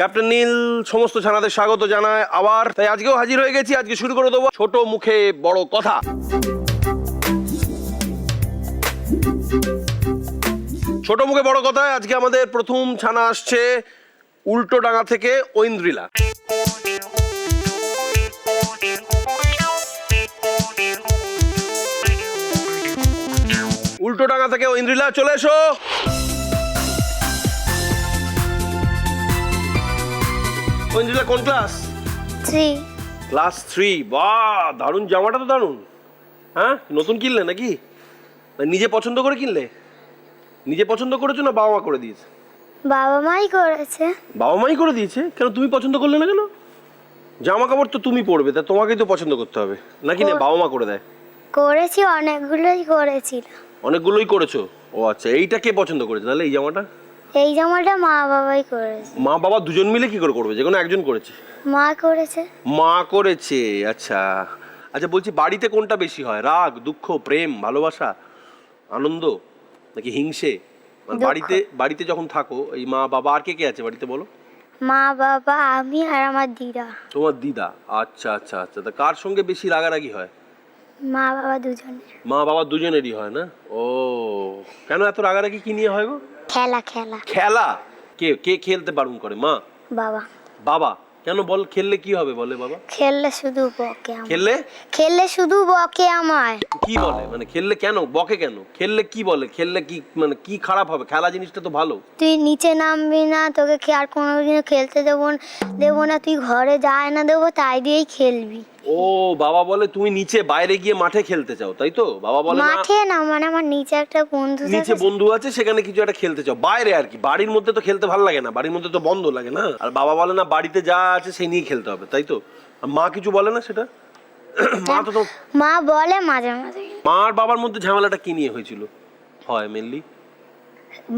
Captain নীল সমস্ত ছানাদের স্বাগত জানায় আবার। তাই আজকেও হাজির হয়ে গেছি। আজকে শুরু করে দেবো ছোট মুখে বড় কথা। ছোট মুখে বড় কথায় আজকে আমাদের প্রথম ছানা আসছে উল্টোডাঙ্গা থেকে ঐন্দ্রিলা। উল্টোডাঙ্গা থেকে ঐন্দ্রিলা, চলে এসো। ঐন্দ্রিলা কোন ক্লাস? 3 ক্লাস 3। বাহ, দারুণ জামাটা তো দারুণ। হ্যাঁ, নতুন কিনলে নাকি নিজে পছন্দ করে কিনলে? নিজে পছন্দ করেছো না বাবা মা করে দিয়েছে? বাবা মাই করেছে। বাবা মাই করে দিয়েছে? কেন তুমি পছন্দ করলে না কেন? জামা কাপড় তো তুমি পরবে, তা তোমাকেই তো পছন্দ করতে হবে নাকি? না বাবা মা করে দেয়? করেছি, অনেকগুলোই করেছিল। অনেকগুলোই করেছো? ও আচ্ছা, এইটা কে পছন্দ করেছে তাহলে? এই জামাটা এই জামাটা মা বাবাই করেছে। মা বাবা দুজন মিলে কি করে করবে? যে কোনো একজন করেছে? মা করেছে। মা করেছে, আচ্ছা। আচ্ছা বলছি, বাড়িতে কোনটা বেশি হয়? রাগ, দুঃখ, প্রেম, ভালোবাসা, আনন্দ নাকি হিংসে? মানে বাড়িতে যখন থাকো এই মা বাবা আর কে কে আছে বাড়িতে বলো? মা বাবা, আমি আর আমার দিদা। তোমার দিদা, আচ্ছা আচ্ছা আচ্ছা। তা কার সঙ্গে বেশি রাগারাগি হয়? মা বাবা দুজনে। মা বাবা দুজনেরই হয় না? ও, কেন এত রাগারাগি কি নিয়ে হয় গো? খেলা। খেলা? কে কে খেলতে বারণ করে? মা? বাবা। বাবা কেন? বল, খেললে কি হবে বলে বাবা? খেললে শুধু বকে আমায়। খেললে শুধু বকে আমায়। কি বলে? মানে খেললে কেন বকে? কেন খেললে কি বলে? খেললে কি মানে কি খারাপ হবে? খেলা জিনিসটা তো ভালো। তুই নিচে নামবি না, তোকে আর কোনোদিনও খেলতে দেবো না, তুই ঘরে যায় না দেবো, তাই দিয়েই খেলবি। ও, বাবা বলে তুমি নিচে বাইরে গিয়ে মাঠে খেলতে চাও, তাই তো? বাবা বলে না মাঠে না, মানে আমার নিচে একটা বন্ধু নিচে বন্ধু আছে, সেখানে কিছু একটা খেলতে চাও বাইরে আর কি। বাড়ির মধ্যে তো খেলতে ভালো লাগে না, বাড়ির মধ্যে তো বন্ধ লাগে না। আর বাবা বলে না বাড়িতে যা আছে সেই নিয়ে খেলতে হবে, তাই তো? আর মা কিছু বলে না সেটা? মা বলে মাঝে মাঝে। মা আর বাবার মধ্যে ঝামেলাটা কি নিয়ে হয়েছিল? হয় মেনলি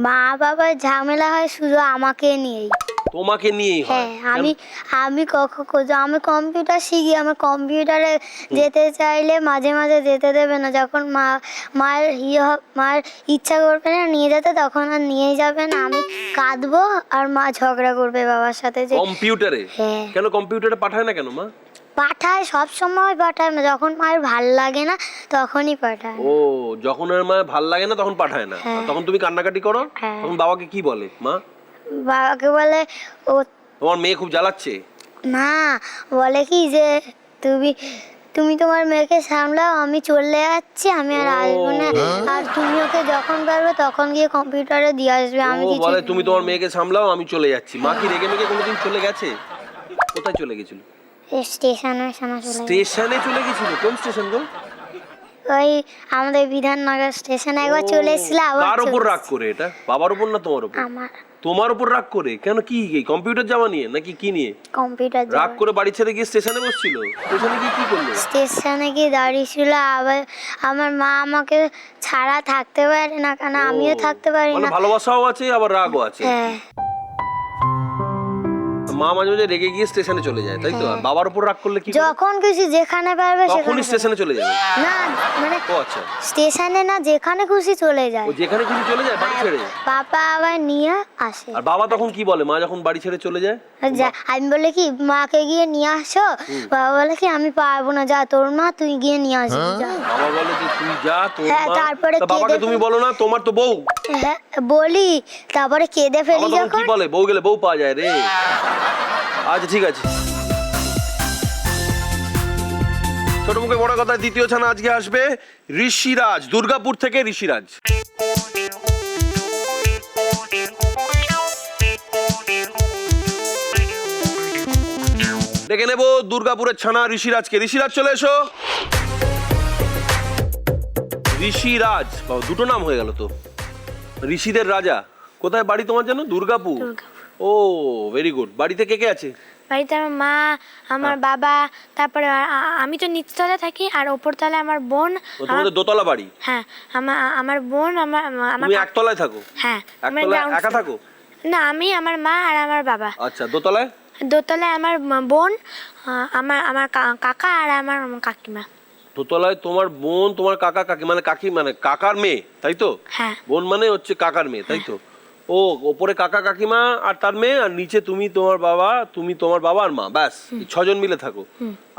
মা বাবার ঝামেলা হয় শুধু আমাকে নিয়েই। তোমাকে নিয়েই হয়? হ্যাঁ, আমি আমি কম্পিউটার শিখি, আমার কম্পিউটারে যেতে চাইলে মাঝে মাঝে যেতে দেবে না। যখন মার ইচ্ছা করবে না নিয়ে যেতে, তখন আর নিয়ে যাবে না। আমি কাঁদবো আর মা ঝগড়া করবে বাবার সাথে যে কম্পিউটারে। হ্যাঁ। কেন কম্পিউটারে পাঠায় না কেন মা? পাঠায়, সব সময় পাঠায় না, যখন মায়ের ভাল লাগে না তখনই পাঠায়। ও, যখন আর মায়ের ভাল লাগে না তখন পাঠায় না। হ্যাঁ। তখন তুমি কান্নাকাটি করো? হ্যাঁ। তখন বাবাকে কি বলে মা? বাবাকে বলে ও তোমার মেয়ে খুব জ্বালাচ্ছে? না, বলে কি যে তুমি তোমার মেয়েকে সামলাও, আমি চলে যাচ্ছি, আমি আর আসবো না, আর তুমি ওকে যখন পারবে তখন গিয়ে কম্পিউটারে দিয়ে আসবে। আমি ও কিছু বলে তুমি তোমার মেয়েকে সামলাও, আমি চলে যাচ্ছি। মা কি রেগে মেগে কোনোদিন চলে গেছে? কোথায় চলে গেছিল? স্টেশনে চলে গেছিল? কোন স্টেশন গো? ওই আমাদের বিধাননগর স্টেশনে একবার চলে এসেছিল। কার উপর রাগ করে এটা? বাবার উপর না তোমার উপর? আমার। তোমার উপর রাগ করে? কেন? কি কম্পিউটার যাওয়া নিয়ে নাকি কি নিয়ে কম্পিউটার রাগ করে বাড়ি ছেড়ে গিয়ে স্টেশনে বসছিল? স্টেশনে গিয়ে কি করলো? স্টেশনে গিয়ে দাঁড়িয়েছিল। আবার আমার মা আমাকে ছাড়া থাকতে পারে না, কেন আমিও থাকতে পারি মানে না। ভালোবাসাও আছে আবার রাগও আছে। হ্যাঁ। মা মাঝে মাঝে রেগে গিয়ে স্টেশনে চলে যায়, তাই তো? আর বাবার উপর রাগ করলে কি? যখন খুশি যেখানে পারবে তখনই স্টেশনে চলে যাবে? না মানে ও আচ্ছা, স্টেশনে না, যেখানে খুশি চলে যায়। ও যেখানে খুশি চলে যায় বাড়ি ছেড়ে? পাপা আবার নিয়ে আসে। আর বাবা তখন কি বলে মা যখন বাড়ি ছেড়ে চলে যায়? আমি বলে কি মাকে গিয়ে নিয়ে আসো, বাবা বলে কি আমি পারবো না, যা তোর মা, তুই গিয়ে নিয়ে আসবি যা। বাবা বলে যে তুই যা, তোর হ্যাঁ, মা। তারপরে তা বাবাকে তুমি বলো না তোমার তো বউ? হ্যাঁ বলি, তারপরে কেঁদে ফেলি বাবা তখন যখন। কি বলে? বউ গেলে বউ পাওয়া যায় রে। আচ্ছা ঠিক আছে। ছোট মুখে বড় কথা দ্বিতীয় ছানা আজকে আসবে ঋষিরাজ, দুর্গাপুর থেকে ঋষিরাজ। ডেকে নেব দুর্গাপুরের ছানা ঋষিরাজকে। ঋষিরাজ চলে এসো। ঋষিরাজ, বাবা দুটো নাম হয়ে গেল তো। ঋষিদের রাজা। কোথায় বাড়ি তোমার জানো? দুর্গাপুর। ও ভেরি গুড। বাড়িতে কে কে আছে? বাড়িতে আমার মা, আমার বাবা, তারপরে আমি তো নিচতলায় থাকি, আর ওপরতলায় আমার বোন। তোমাদের দোতলা বাড়ি? হ্যাঁ, আমার বোন, আমার তুমি একতলায় থাকো? হ্যাঁ, একতলায় একা থাকো? না, আমি, আমার মা আর আমার বাবা। আচ্ছা, দোতলায়? দোতলায় আমার বোন, আমার কাকা আর আমার কাকিমা। দোতলায় তোমার বোন, তোমার কাকা কাকি, মানে কাকি মানে কাকার মেয়ে, তাই তো? হ্যাঁ। বোন মানে হচ্ছে কাকার মেয়ে, তাই তো? ও ও ওপরে কাকা কাকিমা আর তার মেয়ে, আর নিচে তুমি তোমার বাবা আর মা, ব্যাস এই 6 জন মিলে থাকো।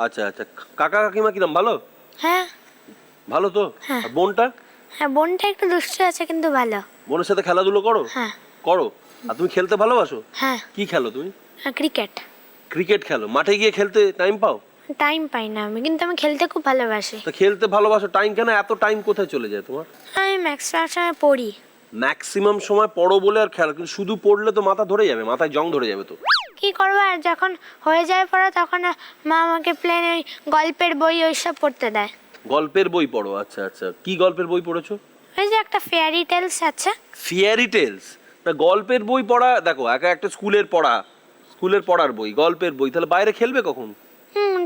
আচ্ছা আচ্ছা, কাকা কাকিমা কিরম, ভালো? হ্যাঁ ভালো তো? হ্যাঁ। আর বোনটা? হ্যাঁ, বোনটা একটু দুষ্টু আছে কিন্তু ভালো। বোনের সাথে খেলাধুলো করো? হ্যাঁ করো। আর তুমি খেলতে ভালোবাসো? হ্যাঁ। কি খেলো তুমি? ক্রিকেট। ক্রিকেট খেলো? মাঠে গিয়ে খেলতে টাইম পাও? টাইম পাই না আমি, কিন্তু আমি খেলতে খুব ভালোবাসি। তো খেলতে ভালোবাসো, টাইম কেন, এত টাইম কোথায় চলে যায় তোমার? আমি ম্যাক্সিমাম সময় পড়ি। ম্যাক্সিমাম সময় পড়ো বলে আর খেলা, কিন্তু শুধু পড়লে তো মাথা ধরে যাবে, মাথায় জং ধরে যাবে তো। কি করবো, আর যখন হয়ে যায় পড়া তখন মা আমাকে প্লেন ওই গল্পের বই ওইসব পড়তে দেয়। গল্পের বই পড়ো? আচ্ছা আচ্ছা, কি গল্পের বই পড়েছো? ওই যে একটা ফেয়ারি টেলস আছে। ফিয়ারি টেলস? না, গল্পের বই পড়া দেখো একা একটা স্কুলের পড়ার বই, গল্পের বই, তাহলে বাইরে খেলবে কখন?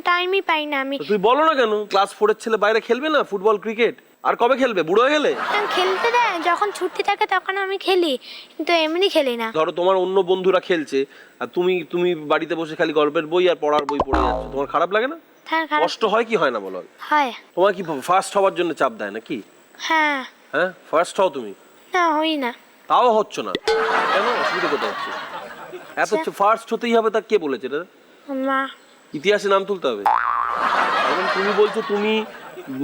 টাইমই পাই না আমি। তো তুমি বলো না কেন ক্লাস 4-এর ছেলে বাইরে খেলবে না ফুটবল ক্রিকেট? আর কবে খেলবে, বুড়ো হয়ে গেলে? খেলতে দেয় যখন ছুটি থাকে তখন আমি খেলি, কিন্তু এমনি খেলি না। ধরো তোমার অন্য বন্ধুরা খেলছে আর তুমি বাড়িতে বসে খালি গল্পের বই আর পড়ার বই পড়ে যাচ্ছ, তোমার খারাপ লাগে না? হ্যাঁ খারাপ কষ্ট হয় কি হয় না বলো? হয়। তোমার কি ফার্স্ট হওয়ার জন্য চাপ দেয় নাকি? হ্যাঁ। হ্যাঁ, ফার্স্ট হও তুমি। না হই না। তাও হচ্ছ না কেন, অসুবিধা কোথায় হচ্ছে? এত ফার্স্ট হতেই হবে, তা কে বলেছে এটা? মা। ইতিহাসে নাম তুলতে হবে? এখন তুমি বলছো তুমি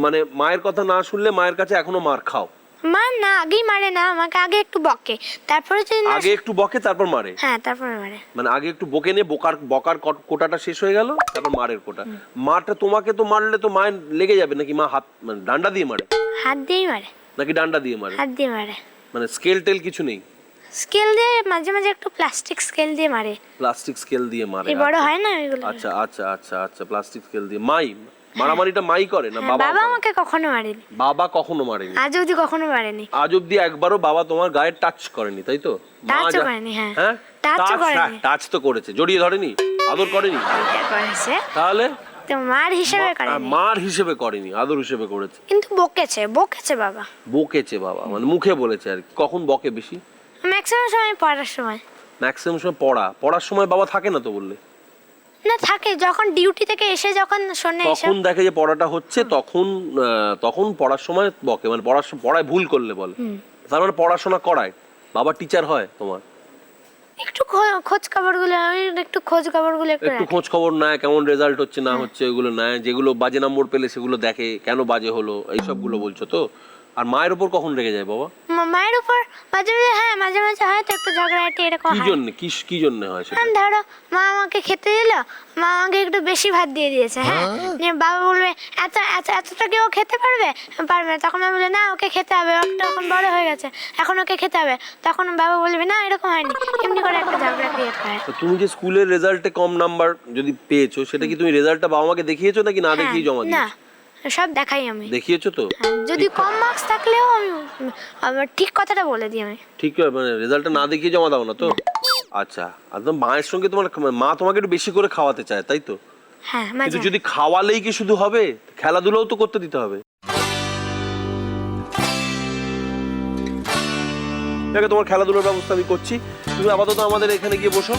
মানে মায়ের কথা না শুনলে মায়ের কাছে এখনো মার খাও? মা না আগেই মারে না, আমাকে আগে একটু বকে, তারপরে যদি না। আগে একটু বকে তারপর মারে? হ্যাঁ তারপরে মারে। মানে আগে একটু বকে নিয়ে বকার কোটাটা শেষ হয়ে গেল, তারপর মারের কোটা। মারটা তোমাকে তো মারলে তো মায়ের লেগে যাবে নাকি? মা হাত মানে ডান্ডা দিয়ে মারে? হাত দিয়েই মারে। নাকি ডান্ডা দিয়ে মারে? হাত দিয়ে মারে। মানে স্কেল টেল কিছু নেই? স্কেল দিয়ে মাঝে মাঝে একটু প্লাস্টিক স্কেল দিয়ে মারে। প্লাস্টিক স্কেল দিয়ে মারে? এই বড় হয় না ওইগুলো। আচ্ছা আচ্ছা আচ্ছা আচ্ছা, প্লাস্টিক স্কেল দিয়ে মারামারিটা মাই করে না হ্যাঁ, বাবা? বাবা আমাকে কখনো মারেনি। বাবা কখনো মারেনি? আজ অবধি কখনো মারেনি। আজ অব্দি একবারও বাবা তোমার গায়ে টাচ করেনি, তাই তো? টাচও করেনি। হ্যাঁ হ্যাঁ, টাচও করেনি। টাচ তো করেছে, জড়িয়ে ধরেনি, আদর করেনি? এটা করেছে তাহলে তো মার হিসেবে করেনি। মার হিসেবে করেনি, আদর হিসেবে করেছে। কিন্তু বকেছে বাবা। বকেছে বাবা, মানে মুখে বলেছে আর কি। কখন বকে বেশি? ম্যাক্সিমাম সময় পড়ার সময়। ম্যাক্সিমাম সময় পড়ার সময় বাবা থাকে না তো বললে? না থাকে, যখন ডিউটি থেকে এসে যখন শোনে এসব। তখন দেখে যে পড়াটা হচ্ছে, তখন পড়ার সময় বকে, মানে পড়ায় ভুল করলে বলে। তার মানে পড়াশোনা করায়। বাবা টিচার হয় তোমার? একটু খোঁজ খবরগুলো একটু একটু খোঁজ খবর নেয়, কেমন রেজাল্ট হচ্ছে না হচ্ছে ওগুলো নেয়, যেগুলো বাজে নম্বর পেলে সেগুলো দেখে, কেন বাজে হলো এই সবগুলো বলছো তো। আর মায়ের উপর কখন রেগে যায় বাবা? মায়ের উপর মাঝে মাঝে, হ্যাঁ মাঝে মাঝে হয়তো একটু ঝগড়াঝাটি এরকম কি হয়। জন্য, কি জন্য হয় সেটা? ধরো মা আমাকে খেতে দিল, মা আমাকে একটু বেশি ভাত দিয়ে দিয়েছে, হ্যাঁ নিয়ে বাবা বলবে এতটা কি ও খেতে পারবে না, তখন আমি বলবো না ওকে খেতে হবে, ওটা এখন বড় হয়ে গেছে, এখন ওকে খেতে হবে, তখন বাবা বলবে না এরকম হয়নি, এমনি করে একটা ঝগড়া ক্রিয়েট হয়। তো তুমি যে স্কুলের রেজাল্টে কম নাম্বার যদি পেয়েছো, সেটা কি তুমি রেজাল্টটা বাবা মাকে দেখিয়েছো নাকি না দেখিয়ে জমা না দিয়েছো? সব দেখাই আমি। দেখিয়েছো তো? যদি কম মার্কস থাকলেও আমি আমার ঠিক কথাটা বলে দিই আমি। ঠিক, মানে রেজাল্টটা না দেখিয়ে জমা দাও না তো? আচ্ছা, একদম মায়ের সঙ্গে তোমার মা তোমাকে একটু বেশি করে খাওয়াতে চায়, তাই তো? হ্যাঁ মাঝে কিন্তু যদি খাওয়ালেই কি শুধু হবে, খেলাধুলাও তো করতে দিতে হবে। দেখো তোমার খেলাধুলার ব্যবস্থা আমি করছি, তুমি আপাতত আমাদের এখানে গিয়ে বসো।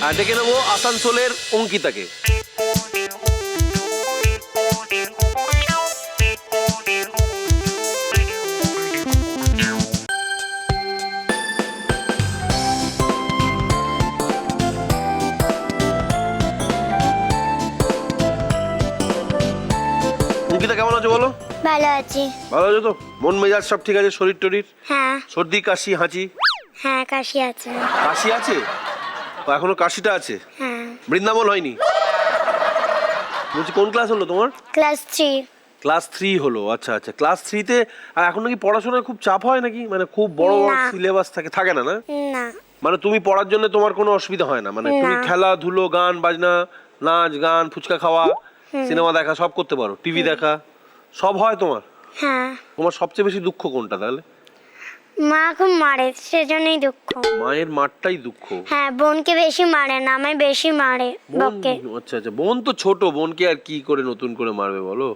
আর ডেকে নেবো আসানসোলের অঙ্কিতাকে। অঙ্কিতা কেমন আছো বলো? ভালো আছি। ভালো আছো তো? মন মেজাজ সব ঠিক আছে? শরীর টরীর? হ্যাঁ সর্দি কাশি হাঁচি? হ্যাঁ কাশি আছে। কাশি আছে? ও, এখনো কাশিটা আছে? হ্যাঁ বৃন্দাবন হয়নি? বলছি কোন ক্লাস হলো তোমার? ক্লাস 3। ক্লাস 3 হলো? আচ্ছা আচ্ছা, ক্লাস 3-তে। আর এখন নাকি পড়াশোনার খুব চাপ হয় নাকি, মানে খুব বড় বড় না। সিলেবাস থাকে না? না না মানে তুমি পড়ার জন্য তোমার কোনো অসুবিধা হয় না, মানে তুমি না। খেলাধুলো, গান বাজনা, নাচ গান, ফুচকা খাওয়া, সিনেমা দেখা সব করতে পারো, টিভি দেখা সব হয় তোমার? হ্যাঁ। তোমার সবচেয়ে বেশি দুঃখ কোনটা তাহলে? মা খুব মারে, সেজন্যই দুঃখ। মায়ের মারটাই দুঃখ? হ্যাঁ বোনকে বেশি মারে না, আমায় বেশি মারে বোন? বকে। আচ্ছা আচ্ছা, বোন তো ছোট, বোনকে আর কি করে নতুন করে মারবে বলো?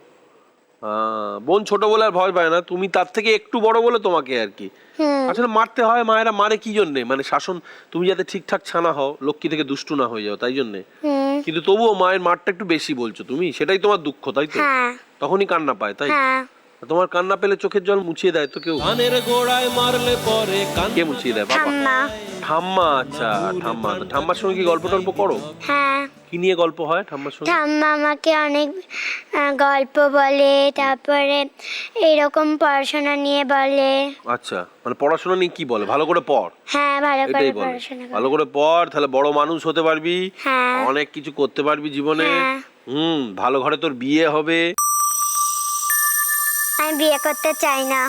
বোন ছোট বলে আর ভয় পায় না, তুমি তার থেকে একটু বড় বলে তোমাকে আর কি আসলে মারতে হয়। মায়েরা মারে কি জন্যে, মানে শাসন, তুমি যাতে ঠিকঠাক ছানা হও, লক্ষ্মী থেকে দুষ্টু না হয়ে যাও তাই জন্যে। কিন্তু তবুও মায়ের মারটা একটু বেশি বলছো তুমি, সেটাই তোমার দুঃখ তাই তো? হ্যাঁ তখনই কান্না পায় তাই? হ্যাঁ তোমার কান্না পেলে চোখের জল মুছিয়ে দেয় তো কেউ? কানের গোড়ায় মারলে পরে কে মুছিয়ে দেয়? বাবা। ঠাম্মা। ঠাম্মা, আচ্ছা ঠাম্মা। তো ঠাম্মার সঙ্গে কি গল্প টল্প করো? হ্যাঁ, কি নিয়ে গল্প হয় ঠাম্মার সঙ্গে? ঠাম্মা আমাকে অনেক গল্প বলে, তারপরে এরকম পড়াশোনা নিয়ে বলে। আচ্ছা, মানে পড়াশোনা নিয়ে কি বলে? ভালো করে পড়। হ্যাঁ, ভালো করে এটাই বলে, পড়াশোনা করে। ভালো করে পড়, তাহলে বড় মানুষ হতে পারবি, হ্যাঁ। অনেক কিছু করতে পারবি জীবনে। হ্যাঁ। ভালো ঘরে তোর বিয়ে হবে। আমি বিয়ে করতে চাই না।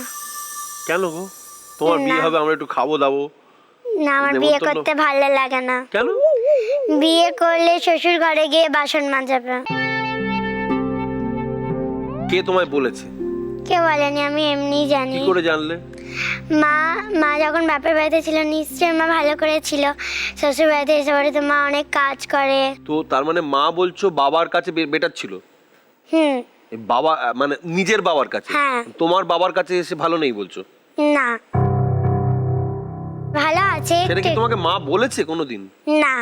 কেন গো? তোমার না। বিয়ে হবে, আমরা একটু খাবো দাবো। না, আমার নেমন্তন্ন- বিয়ে করতে ভালো লাগে না। কেন? বিয়ে করলে শ্বশুর ঘরে গিয়ে বাসন মাজাবে। কে তোমায় বলেছে? কে বলেনি, আমি এমনি কি জানি। করে জানলে? মা যখন বাপের বাড়িতে ছিল নিশ্চয়ই মা ভালো করে ছিল। শ্বশুর বাড়িতে এসে পরে তো মা অনেক কাজ করে। তো তার মানে মা বলছো বাবার কাছে বেটার ছিল? হুম। এই বাবা মানে নিজের বাবার কাছে? হ্যাঁ। তোমার বাবার কাছে এসে ভালো নেই বলছো? না, ভালো আছে। সেটা কি তোমাকে মা বলেছে কোনোদিন? না।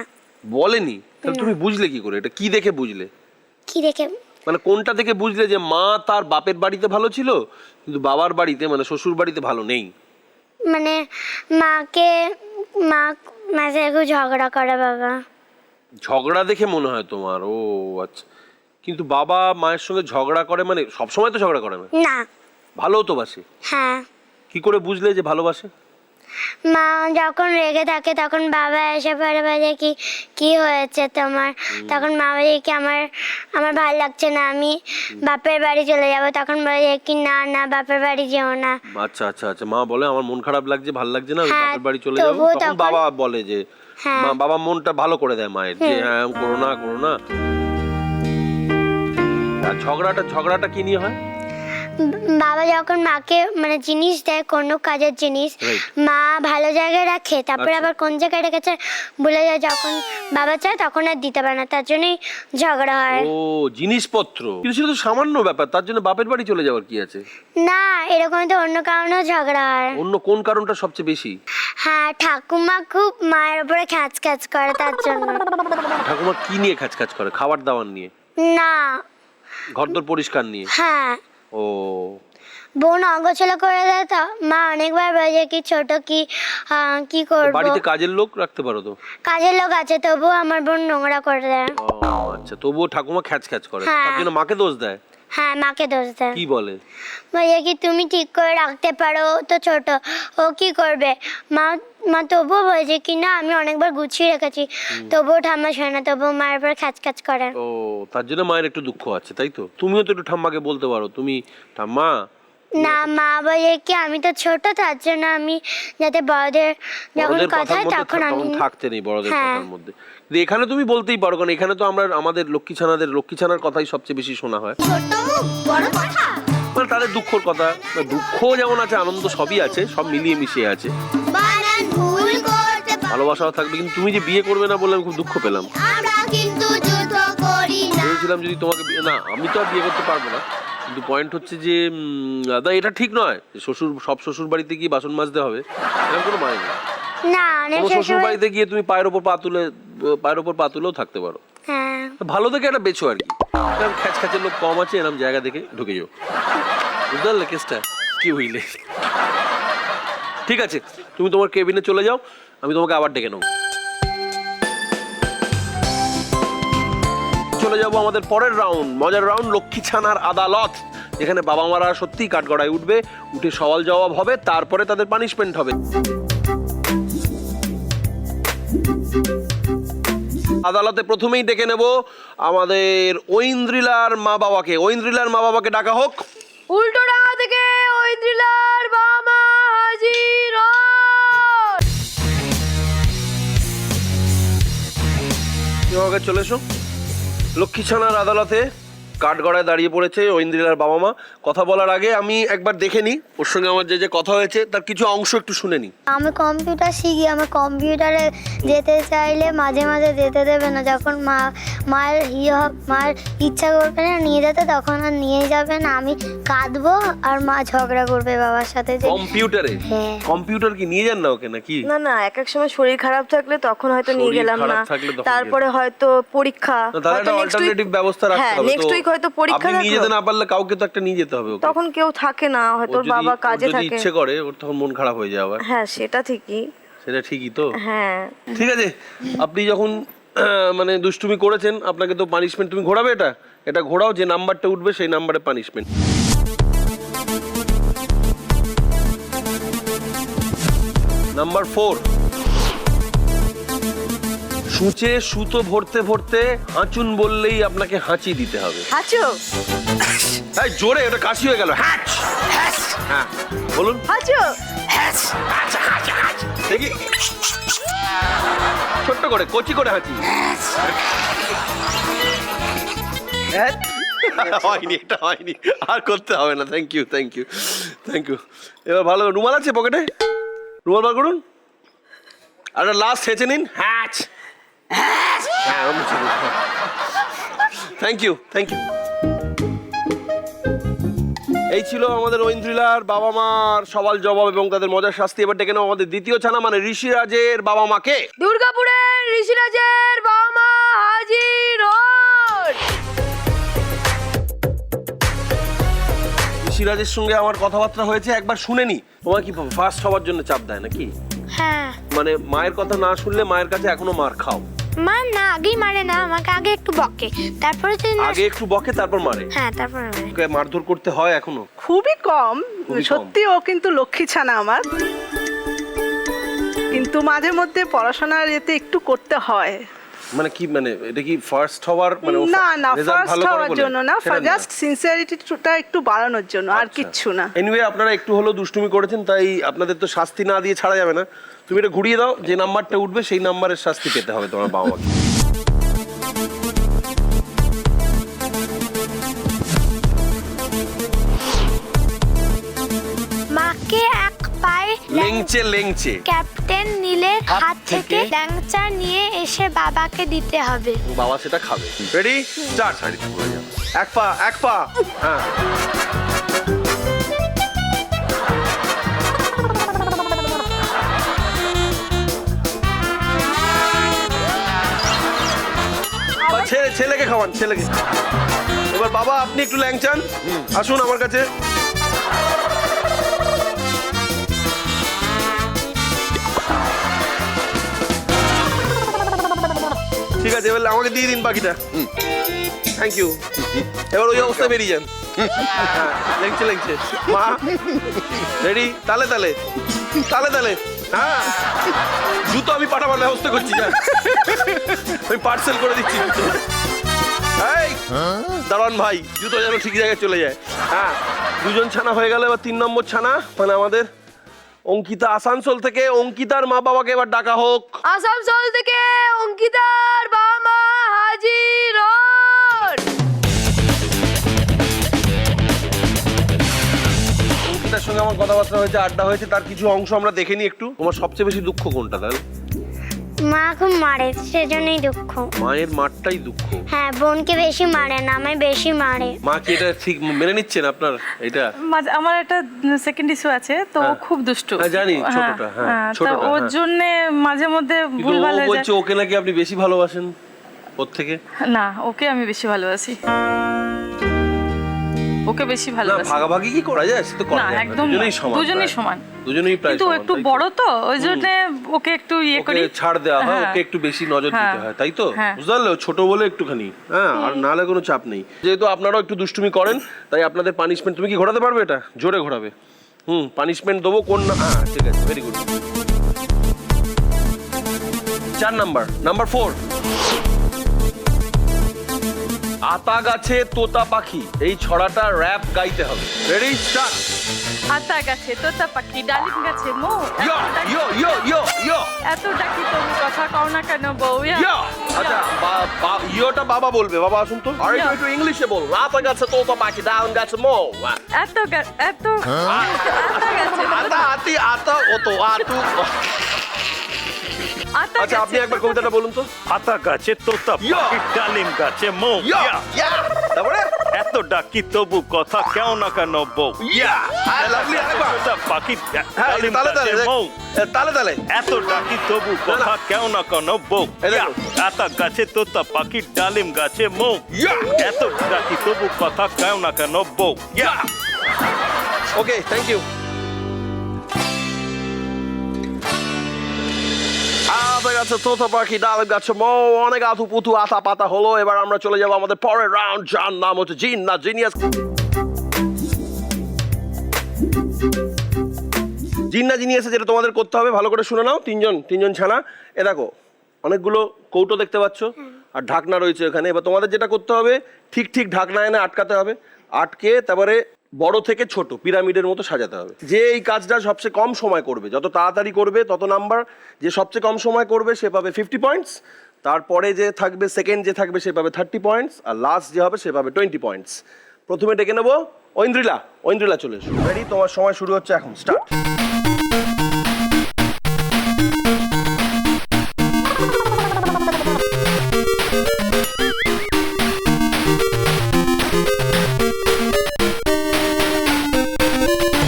বলেনি? তাহলে তুমি বুঝলে কি করে? এটা কি দেখে বুঝলে? কি দেখে? মানে কোনটা থেকে বুঝলে যে মা তার বাপের বাড়িতে ভালো ছিল কিন্তু বাবার বাড়িতে মানে শ্বশুর বাড়িতে ভালো নেই? মানে মা মাঝে একটু ঝগড়া করে বাবা। ঝগড়া দেখে মনে হয় তোমার? ও আচ্ছা। কিন্তু বাবা মায়ের সঙ্গে ঝগড়া করে মানে সবসময় তো ঝগড়া করে না? না। ভালোও তো বাসে। হ্যাঁ। কি করে বুঝলে যে ভালোবাসে? মা যখন রেগে থাকে তখন বাবা এসে পরে বলে কি কি হয়েছে তোমার? তখন মা বলে কি আমার ভালো লাগছে না, আমি বাপের বাড়ি চলে যাব। তখন বলে কি না না, বাপের বাড়ি যেও না। আচ্ছা আচ্ছা আচ্ছা, মা বলে আমার মন খারাপ লাগছে, ভালো লাগছে না, আমি হ্যাঁ, বাপের বাড়ি চলে যাবো। তবুও তখন তখন- বাবা বলে যে হ্যাঁ। বাবা মনটা ভালো করে দেয় মায়ের, যে হ্যাঁ করো না করো না। আর ঝগড়াটা কি নিয়ে হয়? বাবা যখন মাকে মানে জিনিস দেয়, কোনো কাজের জিনিস, Right. মা ভালো জায়গায় রাখে, তারপরে আচ্ছা। আবার কোন জায়গায় রেখেছে বলে যায়, যখন বাবা চায় তখন আর দিতে পারে না, তার জন্যই ঝগড়া হয়। ও জিনিসপত্র, কিন্তু সেটা তো সামান্য ব্যাপার, তার জন্য বাপের বাড়ি চলে যাওয়ার কি আছে? না, এরকম তো অন্য কারণেও ঝগড়া হয়। অন্য কোন কারণটা সবচেয়ে বেশি? হ্যাঁ, ঠাকুমা খুব মায়ের উপরে খ্যাচ খ্যাচ করে, তার জন্য। ঠাকুমা কি নিয়ে খাচ করে? খাবার দাবার নিয়ে? না। ঘরদোর পরিষ্কার নিয়ে? হ্যাঁ, ও বোন অগোছালো করে দেয় তো মা অনেকবার বলে কি ছোট কি করবো। বাড়িতে কাজের লোক রাখতে পারো তো? কাজের লোক আছে, তবুও আমার বোন নোংরা করে দেয়। ও আচ্ছা, তবুও ঠাকুমা খ্যাচ করে, হ্যাঁ। তার জন্য মাকে দোষ দেয়? হ্যাঁ, মাকে দোষ দেয়। কি বলে? বলে কি তুমি ঠিক করে রাখতে পারো, ও তো ছোট, ও কি করবে। মা তবুও বলছে কি না আমি অনেকবার গুছিয়ে রেখেছি, তবুও ঠাম্মা শোনে না, তবুও মায়ের উপর খ্যাচ খ্যাচ করে। ও তার জন্য মায়ের একটু দুঃখ আছে, তাই তো? তুমিও তো একটু ঠাম্মাকে বলতে পারো, তুমি ঠাম্মা। না, মা বলে কি আমি তো ছোট, তার জন্য আমি যাতে বড়দের যখন বড়দের কথা কথার হয় মধ্যে তখন আমি। তখন থাকতে নেই বড়দের হ্যাঁ। কথার মধ্যে। কিন্তু এখানে তুমি বলতেই পারো, কারণ এখানে তো আমাদের লক্ষ্মী ছানার কথাই সবচেয়ে বেশি শোনা হয়। মানে তাদের দুঃখর কথা, দুঃখ যেমন আছে আনন্দ সবই আছে, সব মিলিয়ে মিশিয়ে আছে। ভালোবাসাও থাকবে, কিন্তু তুমি যে বিয়ে করবে না বলে আমি খুব দুঃখ পেলাম। ভেবেছিলাম যদি তোমাকে না, আমি তো আর বিয়ে করতে পারবো না, কিন্তু পয়েন্ট হচ্ছে যে দাদা এটা ঠিক নয় যে সব শ্বশুর বাড়িতে গিয়ে বাসন মাজতে হবে, এরকম কোনো মানে নেই। না, অনেক কোনো শ্বশুর শ্বশুর বাড়িতে গিয়ে তুমি পায়ের ওপর পা তুলেও থাকতে পারো। হ্যাঁ। ভালো থেকে একটা বেছো আর কি, এরকম খ্যাচের লোক কম আছে, এরকম জায়গা দেখে ঢুকে যাও। বুঝতে পারলে কেসটা কি হইলে? ঠিক আছে, তুমি তোমার কেবিনে চলে যাও, আমি তোমাকে আবার ডেকে নেবো। চলে যাবো আমাদের পরের রাউন্ড, মজার রাউন্ড, লক্ষ্মী ছানার আদালত, যেখানে বাবা মারা সত্যিই কাঠগড়ায় উঠবে, উঠে সওয়াল জবাব হবে, তারপরে তাদের পানিশমেন্ট হবে। আদালতে প্রথমেই ডেকে নেব আমাদের ঐন্দ্রিলার মা বাবাকে। ঐন্দ্রিলার মা বাবাকে ডাকা হোক। উল্টোডাঙ্গা থেকে ঐন্দ্রিলার বাবা মা হাজির হন। তোমাকে চলে এসো। লক্ষ্মী ছানার আদালতে কাঠগড়ায় দাঁড়িয়ে পড়েছে ঐন্দ্রিলার বাবা মা। কথা বলার আগে আমি একবার দেখে নিই ওর সঙ্গে আমার যে কথা হয়েছে তার কিছু অংশ একটু শুনে নিই। আমি কম্পিউটার শিখি, আমার কম্পিউটারে যেতে চাইলে মাঝে মাঝে যেতে দেবে না, যখন মায়ের ইচ্ছা করবে না নিয়ে যেতে, তখন আর নিয়ে যাবে না, আমি কাঁদবো আর মা ঝগড়া করবে বাবার সাথে যে কম্পিউটারে? হ্যাঁ। কম্পিউটার কি নিয়ে যান না ওকে নাকি? না না, এক এক সময় শরীর খারাপ থাকলে তখন হয়তো নিয়ে শরীর গেলাম খারাপ না, থাকলে তখন তারপরে হয়তো পরীক্ষা, তাহলে একটা অল্টারনেটিভ ব্যবস্থা রাখতে হ্যাঁ হবে নেক্সট তো। উইক হয়তো পরীক্ষা আপনি নিয়ে যেতে থাকলো, না পারলে কাউকে তো একটা নিয়ে যেতে হবে ওকে। তখন কেউ থাকে না, ওর হয়তো ওর যদি- বাবা ওর কাজে যদি থাকে। ইচ্ছে করে ওর তখন মন খারাপ হয়ে যাবে। হ্যাঁ সেটা ঠিকই। সেটা ঠিকই তো। হ্যাঁ ঠিক আছে, আপনি যখন মানে দুষ্টুমি করেছেন আপনাকে তো পানিশমেন্ট, তুমি ঘোরাবে এটা, এটা ঘোরাও, যে নাম্বারটা উঠবে সেই নাম্বারে পানিশমেন্ট। নাম্বার 4, সূচে সুতো ভরতে ভরতে হাঁচুন বললেই আপনাকে হাঁচি দিতে হবে। হাঁচু এই জোরে, এটা কাশি হয়ে গেল। হ্যাঁ বলুন। হাঁচু দেখি ছোট্ট করে কচি করে হাঁচি। হয়নি, এটা হয়নি, আর করতে হবে না। Thank you thank you thank you. এবার ভালো, রুমাল আছে পকেটে, রুমাল বার করুন, আর লাস্ট হেঁচে নিন। হ্যাচ থ্যাংক ইউ থ্যাংক ইউ। এই ছিল আমাদের ঐন্দ্রিলার বাবা মার সওয়াল জবাব এবং তাদের মজার শাস্তি। এবার ডেকে নেব আমাদের দ্বিতীয় ছানা মানে ঋষিরাজের বাবা মাকে। দুর্গাপুরের ঋষিরাজের বাবা মা হাজির হন। ঋষিরাজের সঙ্গে আমার কথাবার্তা হয়েছে, একবার শুনেনি। তোমার কি ফার্স্ট হওয়ার জন্য চাপ দেয় নাকি? হ্যাঁ, মানে মায়ের কথা না শুনলে মায়ের কাছে এখনো মার খাও? মা না আগেই মারে না, আমাকে আগে একটু বকে, তারপরে যদি না- আগে একটু বকে তারপর মারে? হ্যাঁ তারপরে মারে। ওকে মারধর করতে হয় এখনো? খুবই কম, খুবই কম। সত্যি ও কিন্তু লক্ষ্মী ছানা আমার, কিন্তু মাঝে মধ্যে পড়াশোনার এতে একটু করতে হয়। মানে কি, মানে এটা কি ফার্স্ট হওয়ার মানে ও না না, result ফার্স্ট ভালো করে হওয়ার বলে? জন্য না, সেটা জাস্ট সিনসিয়ারিটিটা একটু বাড়ানোর জন্য, আর কিচ্ছু না। এনিওয়ে আপনারা একটু হলেও দুষ্টুমি করেছেন, তাই আপনাদের তো শাস্তি না দিয়ে ছাড়া যাবে না। তুমি এটা ঘুরিয়ে দাও, যে নাম্বারটা উঠবে সেই নাম্বারের শাস্তি পেতে হবে তোমার বাবা মাকে। মাকে এক পায়ে লেংচে লেংচে ক্যাপ্টেন নীলের হাত হাত থেকে থেকে ল্যাংচা নিয়ে এসে বাবাকে দিতে হবে। বাবা সেটা খাবে। Ready start. শাড়ি পরে যাও, এক পা এক পা। হ্যাঁ বা ছেলেকে খাওয়ান, ছেলেকে। এবার বাবা আপনি একটু ল্যাংচান, আসুন আমার কাছে। ঠিক আছে, এবার আমাকে দিয়ে দিন বাকিটা। Thank you. এবার ওই অবস্থায় বেরিয়ে যান। হ্যাঁ লেংচে লেংচে। মা রেডি, তালে তালে তালে তালে। হ্যাঁ জুতো আমি পাঠাবার ব্যবস্থা করছি, যা আমি পার্সেল করে দিচ্ছি জুতো। এই দারোয়ান ভাই, জুতো যেন ঠিক জায়গায় চলে যায়। হ্যাঁ দুজন ছানা হয়ে গেল, এবার 3 নম্বর ছানা মানে আমাদের অঙ্কিতা আসানসোল থেকে। অঙ্কিতার মা বাবাকে এবার ডাকা হোক। আসানসোল থেকে অঙ্কিতার বাবা মা হাজির হন। অঙ্কিতার সঙ্গে আমার কথাবার্তা হয়েছে, আড্ডা হয়েছে, তার কিছু অংশ আমরা দেখে নিই একটু। তোমার সবচেয়ে বেশি দুঃখ কোনটা তাহলে? মা খুব মারে, সেজন্যই দুঃখ। মায়ের মারটাই দুঃখ। হ্যাঁ, বোনকে বেশি মারে না, আমায় বেশি মারে। মা কি এটা ঠিক মেনে নিচ্ছেন আপনার এটা? আমার একটা সেকেন্ড ইস্যু আছে, তো ও হ্যাঁ। খুব দুষ্টু। হ্যাঁ, জানি, ছোটটা, হ্যাঁ, তো ছোটটা, ওর হ্যাঁ। জন্য মাঝে মধ্যে কিন্তু ভুলভাল ও হয়ে বলছে যায়। ওকে নাকি আপনি বেশি ভালোবাসেন ওর থেকে। না, ওকে আমি বেশি ভালোবাসি, ওকে বেশি না ভালোবাসি। ভাগাভাগি কি করা যায়? সে তো করা না, যায় না। একদম দুজনেই না। সমান, দুজনেই প্রায়। সমান। দুজনেই প্রায় কিন্তু ও সমান, একটু তাই তো? বড় তো, ওই জন্য ওকে একটু ইয়ে ওকে করি। ছাড় দেওয়া হয়, হ্যাঁ। ওকে একটু বেশি নজর হ্যাঁ। দিতে হয়, তাই তো? হ্যাঁ। বুঝতে পারলে, ছোট বলে একটুখানি। হ্যাঁ, আর নাহলে কোনো চাপ নেই। যেহেতু আপনারাও একটু দুষ্টুমি করেন, তাই আপনাদের পানিশমেন্ট। তুমি কি ঘোরাতে পারবে এটা? জোরে ঘোরাবে। পানিশমেন্ট দেবো কোন না? হ্যাঁ ঠিক আছে, ভেরি গুড। 4 number, number 4। আতা গাছে তোতা পাখি, এই ছড়াটা র‍্যাপ গাইতে হবে। Ready start. আতা গাছে তোতা পাখি, ডালিম গাছে মৌ, ইয়ো ইয়ো ইয়ো ইয়ো ইয়ো এত ডাকি তুমি কথা কও না কেন বউ? ইয়ো। আচ্ছা ইয়োটা বাবা বলবে। বাবা আসুন তো, আর একটু ইংলিশে বল। আতা গাছে তোতা পাখি, ডালিম গাছে মৌ। এত আতা গাছে আতা আতি আতা ওতো আতু। আতা আচ্ছা আপনি গাছে একবার কবিতাটা বলুন তো। আতা গাছে তোতা ইয়া। পাখি, ডালিম গাছে মৌ। ইয়া ইয়া। তারপরে এত ডাকি তবু কথা কেউ না কেন বউ লাভলি আরেকবার তোতা পাখি হ্যাঁ ডালিম তালে তালে গাছে মৌ তালে তালে এত ডাকি তবু কথা কেউ না কেন বউ এই দেখো। আতা গাছে তোতা পাখি ডালিম গাছে মৌ এত ডাকি তবু কথা কেউ না কেন বউ ওকে থ্যাংক ইউ আতা গাছে তোতা পাখি ডালিম গাছে মৌ অনেক আতু পুতু আতা পাতা হলো এবার আমরা চলে যাবো আমাদের পরের রাউন্ড যার নাম হচ্ছে জিন না জিনিয়াস জিন্না জিনিয়াসে যেটা তোমাদের করতে হবে ভালো করে শুনে নাও তিনজন ছানা এ দেখো অনেকগুলো কৌটো দেখতে পাচ্ছ আর ঢাকনা রয়েছে ওখানে এবার তোমাদের যেটা করতে হবে ঠিক ঠিক ঢাকনা এনে আটকাতে হবে আটকে তারপরে বড় থেকে ছোট পিরামিডের মতো সাজাতে হবে যে এই কাজটা সবচেয়ে কম সময় করবে যত তাড়াতাড়ি করবে তত নাম্বার যে সবচেয়ে কম সময় করবে সে পাবে 50 পয়েন্টস তারপরে যে থাকবে সেকেন্ড যে থাকবে সে পাবে 30 পয়েন্টস আর লাস্ট যে হবে সে পাবে 20 পয়েন্টস প্রথমে ডেকে নেবো ঐন্দ্রিলা চলে এসো রেডি তোমার সময় শুরু হচ্ছে এখন স্টার্ট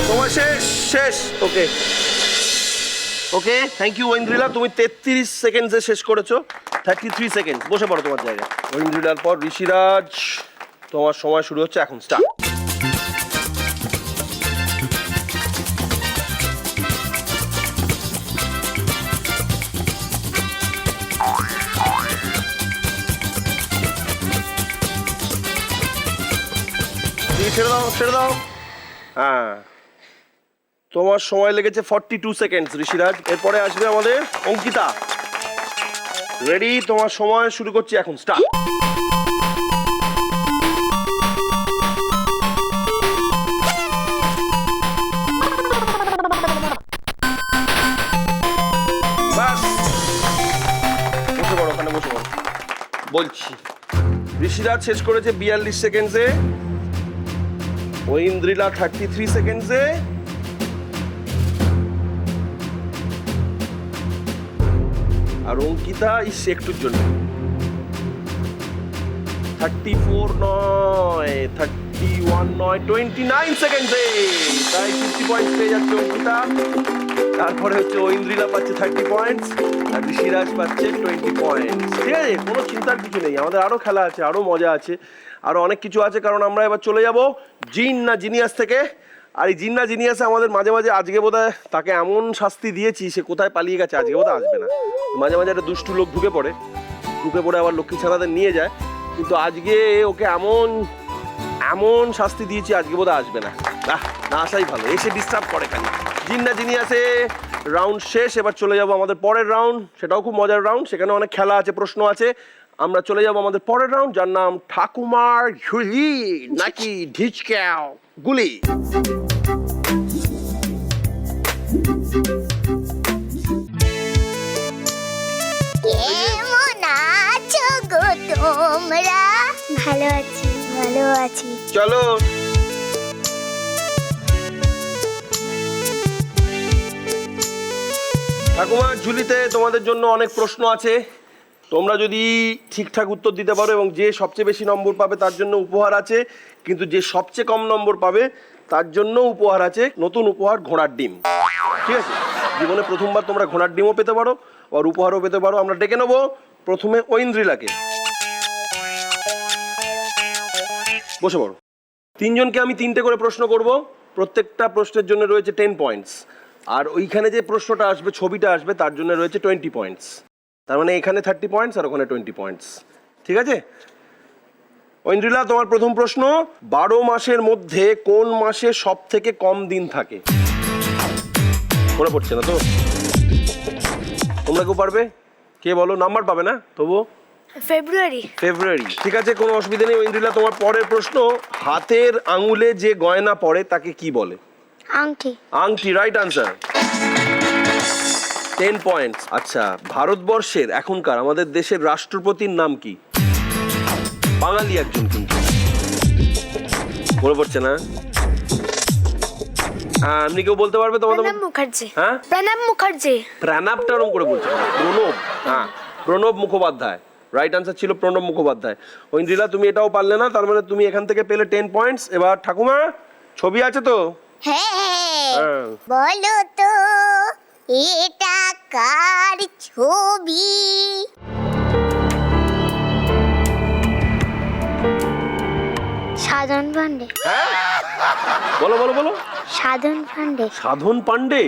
সময় শেষ ওকে ওকে থ্যাংক ইউ ঐন্দ্রিলা তুমি 33 সেকেন্ডসে শেষ করেছো 33 সেকেন্ড বসে পড়ো তোমার জায়গায় ঐন্দ্রিলার পর ঋষিরাজ তোমার সময় শুরু হচ্ছে এখন স্টার্ট ছেড়ে দাও হ্যাঁ তোমার সময় লেগেছে 42 সেকেন্ডস ঋষিরাজ এরপরে আসবে আমাদের অঙ্কিতা রেডি তোমার সময় শুরু করছি এখন স্টার্ট বাস বসে পড়ো ওখানে বসে পড়ো বলছি ঋষিরাজ শেষ করেছে 42 সেকেন্ডসে ঐন্দ্রিলা 33 সেকেন্ডসে আর অঙ্কিতা ইস একটুর জন্য 34 নয় 31 নয় 29 সেকেন্ডসে তাই 50 পয়েন্টস পেয়ে যাচ্ছে অঙ্কিতা তারপরে হচ্ছে ঐন্দ্রিলা পাচ্ছে 30 পয়েন্টস আর ঋষিরাজ পাচ্ছে 20 পয়েন্টস ঠিক আছে কোনো চিন্তার কিছু নেই আমাদের আরো খেলা আছে আরো মজা আছে আরো অনেক কিছু আছে কারণ আমরা এবার চলে যাব জিন না জিনিয়াস থেকে আর এই জিন না জিনিয়াসে আমাদের মাঝে মাঝে আজকে বোধহয় তাকে এমন শাস্তি দিয়েছি সে কোথায় পালিয়ে গেছে আজকে বোধহয় আসবে না মাঝে মাঝে একটা দুষ্টু লোক ঢুকে পড়ে আবার লক্ষ্মী ছানাদের নিয়ে যায় কিন্তু আজকে ওকে এমন শাস্তি দিয়েছি আজকে বোধহয় আসবে না না আসাই ভালো এসে ডিস্টার্ব করে কেন জিন না জিনিয়াসে রাউন্ড শেষ এবার চলে যাব আমাদের পরের রাউন্ড সেটাও খুব মজার রাউন্ড সেখানে অনেক খেলা আছে প্রশ্ন আছে আমরা চলে যাব আমাদের পরের রাউন্ড যার নাম ঠাকুমার ঝুলি নাকি ঢিচক্যাও গুলি কেমন আছো গো তোমরা ভালো আছি চলো ঠাকুমার ঝুলিতে তোমাদের জন্য অনেক প্রশ্ন আছে তোমরা যদি ঠিকঠাক উত্তর দিতে পারো এবং যে সবচেয়ে বেশি নম্বর পাবে তার জন্য উপহার আছে কিন্তু যে সবচেয়ে কম নম্বর পাবে তার জন্য উপহার আছে নতুন উপহার ঘোড়ার ডিম ঠিক আছে জীবনে প্রথমবার তোমরা ঘোড়ার ডিমও পেতে পারো আর উপহারও পেতে পারো আমরা ডেকে নেবো প্রথমে ঐন্দ্রিলাকে বসে পড়ো তিনজনকে আমি 3টে করে প্রশ্ন করব প্রত্যেকটা প্রশ্নের জন্য রয়েছে 10 পয়েন্টস আর ওইখানে যে প্রশ্নটা আসবে ছবিটা আসবে তার জন্য রয়েছে 20 পয়েন্টস তার মানে এখানে 30 পয়েন্টস আর ওখানে 20 পয়েন্টস ঠিক আছে ঐন্দ্রিলা তোমার প্রথম প্রশ্ন 12 মাসের মধ্যে কোন মাসে সব থেকে কম দিন থাকে মনে পড়ছে না তো তোমরা কেউ পারবে কে বলো নাম্বার পাবে না তবুও ফেব্রুয়ারি ঠিক আছে কোনো অসুবিধা নেই ঐন্দ্রিলা তোমার পরের প্রশ্ন হাতের আঙুলে যে গয়না পড়ে তাকে কি বলে আংটি রাইট আনসার 10 পয়েন্টস আচ্ছা ভারতবর্ষের এখনকার আমাদের দেশের রাষ্ট্রপতির নাম কি বাঙালি একজন কিন্তু মনে পড়ছে না এমনি কেউ বলতে পারবে তোমাদের মুখার্জি হ্যাঁ প্রণব মুখার্জি প্রণবটা ওরকম করে বলছে প্রণব হ্যাঁ প্রণব মুখোপাধ্যায় রাইট আনসার ছিল প্রণব মুখোপাধ্যায়। ঐন্দ্রিলা তুমি এটাও পারলে না, তার মানে তুমি এখান থেকে পেলে 10 পয়েন্টস। এবার ঠাকুমা ছবি আছে তো? হ্যাঁ হ্যাঁ। বলো তো এটা কার ছবি? সাধন পান্ডে। বলো বলো বলো। সাধন পান্ডে। সাধন পান্ডে?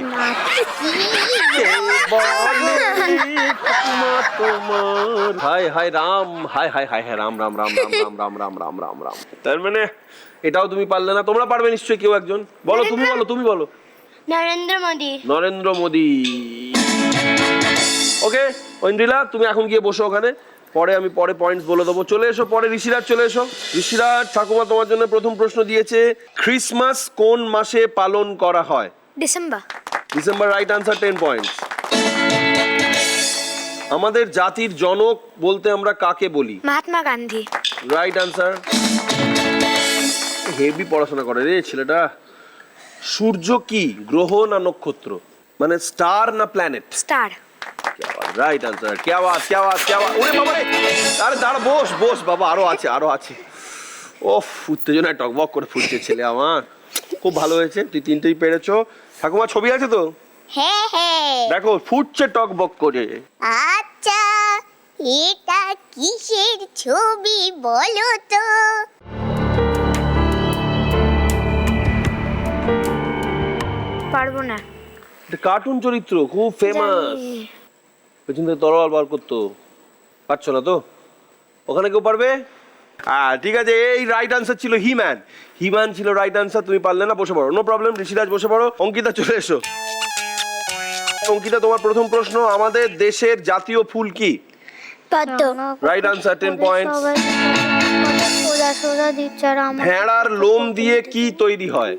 হায় হায় রাম, হায় হায় হায় হায় রাম রাম রাম রাম রাম রাম রাম রাম রাম রাম। তার মানে এটাও তুমি পারলে না। তোমরা পারবে নিশ্চয়ই কেউ একজন। বলো তুমি বলো তুমি বলো। নরেন্দ্র মোদী। নরেন্দ্র মোদী। ওকে ঐন্দ্রিলা তুমি এখন গিয়ে বসো ওখানে, পরে আমি পরে পয়েন্টস বলে দেবো। চলে এসো পরে, ঋষিরাজ চলে এসো। ঋষিরাজ, ঠাকুমা তোমার জন্য প্রথম প্রশ্ন দিয়েছে, ক্রিসমাস কোন মাসে পালন করা হয়? December. December, right answer, 10 points. আমাদের জাতির জনক বলতে আমরা কাকে বলি? Mahatma Gandhi. Right answer. Heavy পড়াশোনা করে রে ছেলেটা। সূর্য কি, গ্রহ না নক্ষত্র? মানে স্টার না প্ল্যানেট? স্টার। Right answer. क्या बात क्या बात क्या बात। ওরে বাবা রে, আরে দাঁড়া, বস বস বাবা, আরো আছে আরো আছে। ওফ, উত্তেজনায় টকবক করে ফুটছে ছেলে আমার। খুব ভালো হয়েছে, তুই 3টেই পেরেছো। ঠাকুমা ছবি আছে তো? হ্যাঁ হ্যাঁ। দেখো ফুটছে টকবক করে। আচ্ছা এটা কিসের ছবি বলো তো? পারবো না। কার্টুন চরিত্র, খুব ফেমাস। পেছন থেকে তরোয়াল বার করতো। পারছো না তো? ওখানে কেউ পারবে? ঠিক আছে, এই রাইট আনসার ছিল হিম্যান। হিম্যান ছিল রাইট আনসার, তুমি পারলে না, বসে পড়ো, নো প্রবলেম। ঋষিরাজ বসে পড়ো। অঙ্কিতা চলে এসো। অঙ্কিতা তোমার প্রথম প্রশ্ন, আমাদের দেশের জাতীয় ফুল কি? পদ্ম। Right answer, 10 points. সোজা সোজা দিচ্ছে আর আমার ভেড়ার লোম দিয়ে কি তৈরি হয়?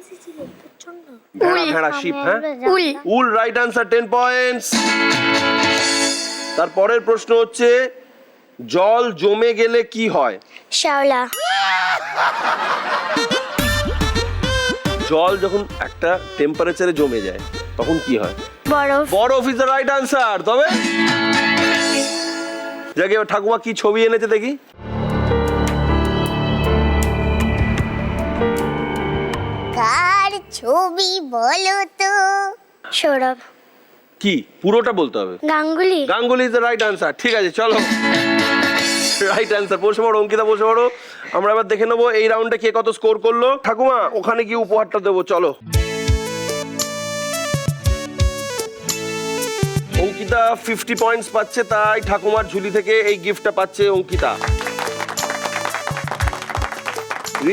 ভেড়া ভেড়া শিপ, হ্যাঁ উল। উল, রাইট আনসার, 10 পয়েন্টস। তারপরের প্রশ্ন হচ্ছে, জল জমে গেলে কি হয়? শ্যাওলা। জল যখন একটা টেম্পারেচারে জমে যায় তখন কি হয়? বরফ। বরফ ইজ দ্য রাইট আনসার। তবে যাকে ঠাকুমা কি ছবি এনেছে দেখি। কার ছবি বলো তো? সৌরভ। কি পুরোটা বলতে হবে? Ganguly. Ganguly is the right answer. ঠিক আছে চলো, রাইট আনসার। বসে পড়ো অঙ্কিতা, বসে পড়ো। আমরা এবার দেখে নেবো এই রাউন্ডে কে কত স্কোর করলো। ঠাকুমা ওখানে গিয়ে উপহারটা দেবো, চলো। অঙ্কিতা 50 পয়েন্টস পাচ্ছে, তাই ঠাকুমার ঝুলি থেকে এই গিফটটা পাচ্ছে অঙ্কিতা।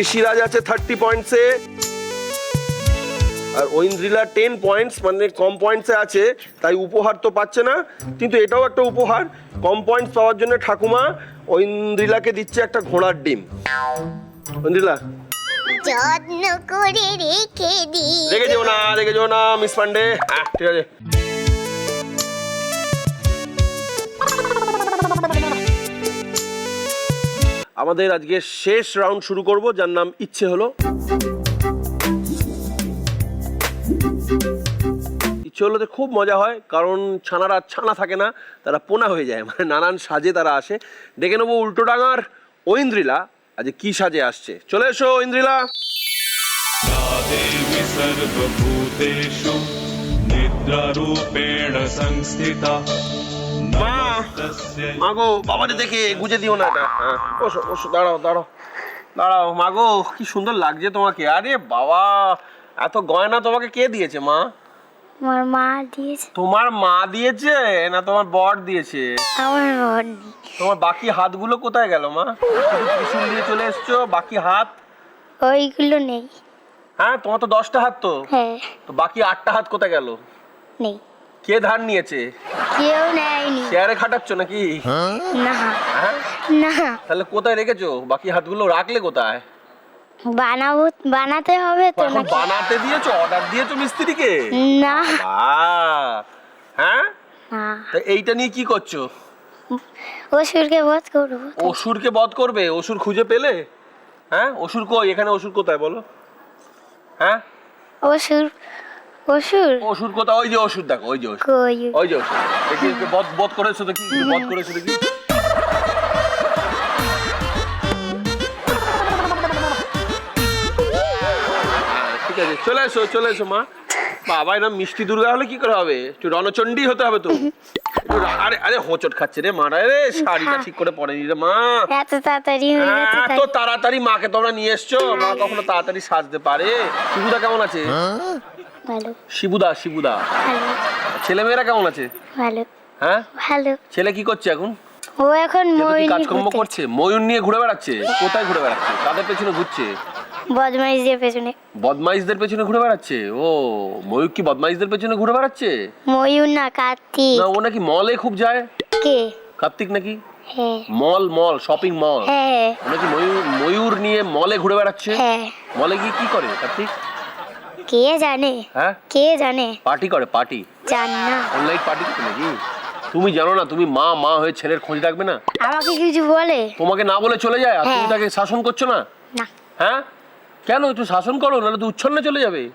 ঋষিরাজ আছে 30 পয়েন্টসে, আর ঐন্দ্রিলা 10 পয়েন্টস, মানে কম পয়েন্টসে আছে, তাই উপহার তো পাচ্ছে না, কিন্তু এটাও একটা উপহার। কম পয়েন্টস পাওয়ার জন্য ঠাকুমা ঐন্দ্রিলাকে দিচ্ছে একটা ঘোড়ার ডিম। ঐন্দ্রিলা যত্ন করে রেখে দি। রেখে যেও না মিস পান্ডে। হ্যাঁ ঠিক আছে। আমাদের আজকে শেষ রাউন্ড শুরু করব, যার নাম ইচ্ছে হলো। ইচ্ছে হলোতে খুব মজা হয়, কারণ ছানারা ছানা থাকে না, তারা পোনা হয়ে যায়, মানে নানান সাজে তারা আসে। ডেকে নেবো উল্টোডাঙার ঐন্দ্রিলা আজ কি সাজে আসছে। চলে এসো ঐন্দ্রিলা। देवी सर्वभूतेषु निद्रारूपेण संस्थिता नमस्तस्यै মাগো বাবারে দেখে গুজে দিও না এটা। হ্যাঁ বসো বসো, দাঁড়াও দাঁড়াও দাঁড়াও। মাগো কি সুন্দর লাগছে তোমাকে। আরে বাবা, এত গয়না তোমাকে কে দিয়েছে মা? আমার মা দিয়েছে। তোমার মা দিয়েছে না তোমার বর দিয়েছে? আমার বর। তোমার বাকি হাতগুলো কোথায় গেল মা? ত্রিশূল দিয়ে চলে এসছো, বাকি হাত? ওইগুলো নেই। হ্যাঁ তোমার তো 10টা হাত, তো হ্যাঁ তো বাকি 8টা হাত কোথায় গেল? নেই। কে ধার নিয়েছে? কেউ নেয়নি। শেয়ারে খাটাচ্ছ নাকি? না হ্যাঁ না। তাহলে কোথায় রেখেছো? বাকি হাতগুলো রাখলে কোথায়? বানাবো, বানাতে হবে তো এখন নাকি? বানাতে দিয়েছো, অর্ডার দিয়েছো মিস্ত্রিকে? না হ্যাঁ, না। তা এইটা নিয়ে কি করছো? অসুরকে বধ করবো। অসুরকে বধ করবে? অসুর খুঁজে পেলে? হ্যাঁ অসুর কই? এখানে অসুর কোথায় বলো? হ্যাঁ অসুর, অসুর অসুর কোথায়? ওই যে অসুর, দেখো ওই যে অসুর, কই? ওই যে অসুর। দেখি বধ বধ করেছো দেখি, বধ করেছো দেখি। চলে এসো মা। বাবা এরকম মিষ্টি দুর্গা হলে কি করে হবে? একটু রণচণ্ডী হতে হবে তো। আরে আরে হোঁচট খাচ্ছে রে মারা রে, শাড়িটা ঠিক করে পরেনি রে মা। এত তাড়াতাড়ি হয়ে গেছে তাই। এত তাড়াতাড়ি মাকে তোমরা নিয়ে এসছো, মা কখনো তাড়াতাড়ি সাজতে পারে? শিবুদা কেমন আছে? ভালো শিবুদা ভালো ছেলে মেয়েরা কেমন আছে? ভালো হ্যাঁ, ভালো। ছেলে কি করছে এখন? ও এখন ছেলে তো কি ময়ূর কাজকর্ম করছে? ময়ূর নিয়ে ঘুরে বেড়াচ্ছে? কোথায় ঘুরে বেড়াচ্ছে? কাদের পেছনে ঘুরছে? বদমাইশদের পেছনে। বদমাইশদের পেছনে ঘুরে বেড়াচ্ছে? ও ময়ূর কি বদমাইশদের পেছনে ঘুরে বেড়াচ্ছে? ময়ূর না, কার্তিক। না ও নাকি মলে খুব যায়। কে? কার্তিক নাকি? হ্যাঁ মল শপিং মল। হ্যাঁ ও নাকি ময়ূর নিয়ে মলে ঘুরে বেড়াচ্ছে। হ্যাঁ। মলে গিয়ে কি করে কার্তিক? কে জানে? হ্যাঁ, কে জানে? পার্টি করে, পার্টি, জান না। অনলাইন পার্টি করে নাকি? তুমি জানো না? তুমি মা হয়ে ছেলের খোঁজ রাখবে না? আমাকে কিছু বলে? তোমাকে না বলে চলে যায় আর তুমি হ্যাঁ। তাকে শাসন করছো না? না। হ্যাঁ, কেন? একটু শাসন করো, নাহলে তো উচ্ছন্নে চলে যাবে।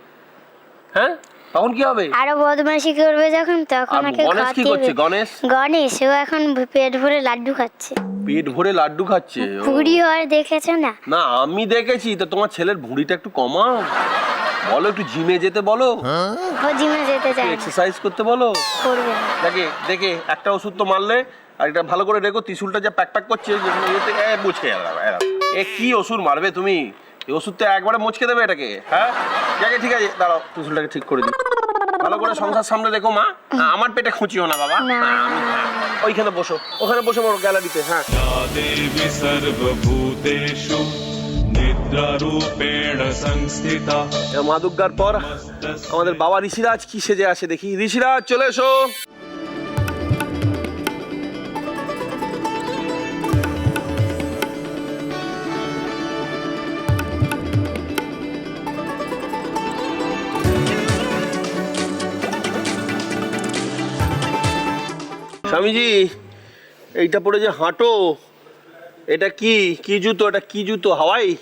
হ্যাঁ, তখন কি হবে? আরো বদমাইশি করবে যখন, তখন আর ওকে গণেশ কি খাওয়াতে করছে? হবে। গণেশ ও এখন পেট ভরে লাড্ডু খাচ্ছে। পেট ভরে লাড্ডু খাচ্ছে? ও। পুরি হয় দেখেছো না? না আমি দেখেছি তো। তোমার ছেলের ভুঁড়িটা একটু কমাও, বলো একটু জিমে যেতে বলো, ও জিমে যেতে চায় না, এক্সারসাইজ করতে বলো। করবে না। দেখে একটা ওষুধ তো মারলে, আর এটা ভালো করে দেখো ত্রিশুলটা যা প্যাক করছে যেখানে এতে মুছকে এ কি ওষুধ মারবে তুমি? এই ওষুধটা একবারে মুছকে দেবে এটাকে। হ্যাঁ যাকে, ঠিক আছে দাঁড়াও, ত্রিশুলটাকে ঠিক করে দিই। ভালো করে সংসার সামনে দেখো মা। আমার পেটে খুঁচিও না বাবা। না, ওইখানে বসো, ওখানে বসে বড় গ্যালারিতে। হ্যাঁ, या देवी सर्वभूतेषु निद्रारूपेण संस्थिता মা দুর্গার পর আমাদের বাবা ঋষিরাজ কি সেজে আসে দেখি। ঋষিরাজ চলে এসো। স্বামীজি এইটা পরে যে হাঁটো, এটা কি জুতো? এটা কি জুতো? হাওয়াই?